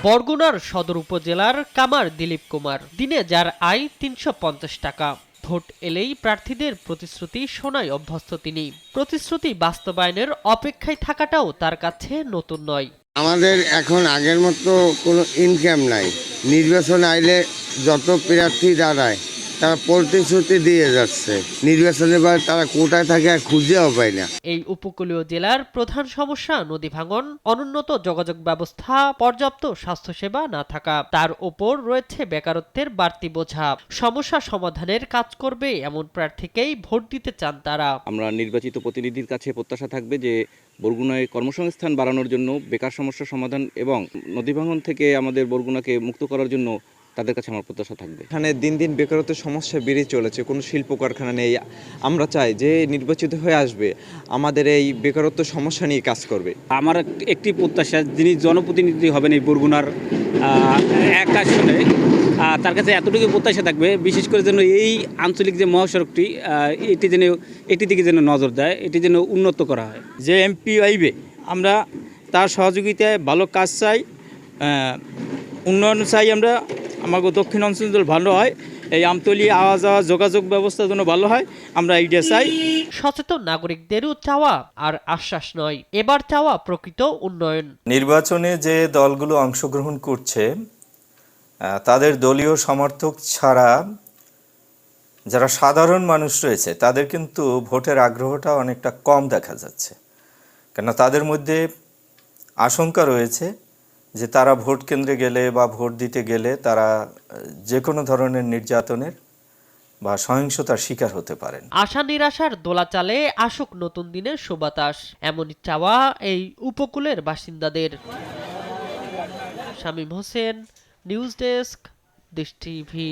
বরগুনার সদর উপজেলার কামার দিলীপ কুমার, দিনে যার আয় ৩৫০ টাকা। ভোট এলেই প্রার্থীদের প্রতিশ্রুতি শোনায় অভ্যস্ত তিনি। প্রতিশ্রুতি বাস্তবায়নের অপেক্ষায় থাকাটাও তার কাছে নতুন নয়। আমাদের এখন আগের মতো কোনো ইনকাম নাই। নির্বাচন আইলে যত প্রার্থী দাঁড়ায় তারা প্রতিশ্রুতি দিয়ে যাচ্ছে, নির্বাচনের পর তারা কোটায় থাকে আর খুঁজেও পায় না। এই উপকূলীয় জেলার প্রধান সমস্যা নদী ভাঙন, অনুন্নত যোগাযোগ ব্যবস্থা, পর্যাপ্ত স্বাস্থ্যসেবা না থাকা। তার ওপর রয়েছে বেকারত্বের বাড়তি বোঝা। সমস্যা সমাধানের কাজ করবে এমন প্রার্থীকেই ভোট দিতে চান তারা। আমরা নির্বাচিত প্রতিনিধির কাছে প্রত্যাশা থাকবে যে বরগুনায় কর্মসংস্থান বাড়ানোর জন্য, বেকার সমস্যা সমাধান এবং নদী ভাঙন থেকে আমাদের বরগুনাকে মুক্ত করার জন্য তাদের কাছে আমার প্রত্যাশা থাকবে। এখানে দিন দিন বেকারত্বের সমস্যা বেড়ে চলেছে, কোনো শিল্প কারখানা নেই। আমরা চাই যে নির্বাচিত হয়ে আসবে আমাদের এই বেকারত্ব সমস্যা নিয়ে কাজ করবে। আমার একটি প্রত্যাশা, যিনি জনপ্রতিনিধি হবেন এই বরগুনার এক আসনে, তার কাছে এতটুকু প্রত্যাশা থাকবে, বিশেষ করে যেন এই আঞ্চলিক যে মহাসড়কটি এটির দিকে যেন নজর দেয়, এটি যেন উন্নত করা হয়। যে এমপি আইবে আমরা তার সহযোগিতায় ভালো কাজ চাই, উন্নয়ন চাই। আমরা আমাকে দক্ষিণ অঞ্চল ভালো হয়, এই আমতলি আওয়া যাওয়া যোগাযোগ ব্যবস্থা যেন ভালো হয়, আমরা এইটা চাই। সচেতন নাগরিকদেরও চাওয়া আর আশ্বাস নয়, এবার চাওয়া প্রকৃত উন্নয়ন। নির্বাচনে যে দলগুলো অংশগ্রহণ করছে তাদের দলীয় সমর্থক ছাড়া যারা সাধারণ মানুষ রয়েছে তাদের কিন্তু ভোটের আগ্রহটা অনেকটা কম দেখা যাচ্ছে। কেন তাদের মধ্যে আশঙ্কা রয়েছে যে তারা ভোট কেন্দ্রে গেলে বা ভোট দিতে গেলে তারা যে কোনো ধরনের নির্যাতনের বা সহিংসতার শিকার হতে পারেন। আশা নিরাশার দোলাচালে আসুক নতুন দিনের সুবাতাস, এমনই চাওয়া এই উপকূলের বাসিন্দাদের। শামীম হোসেন, নিউজ ডেস্ক, দেশ টিভি।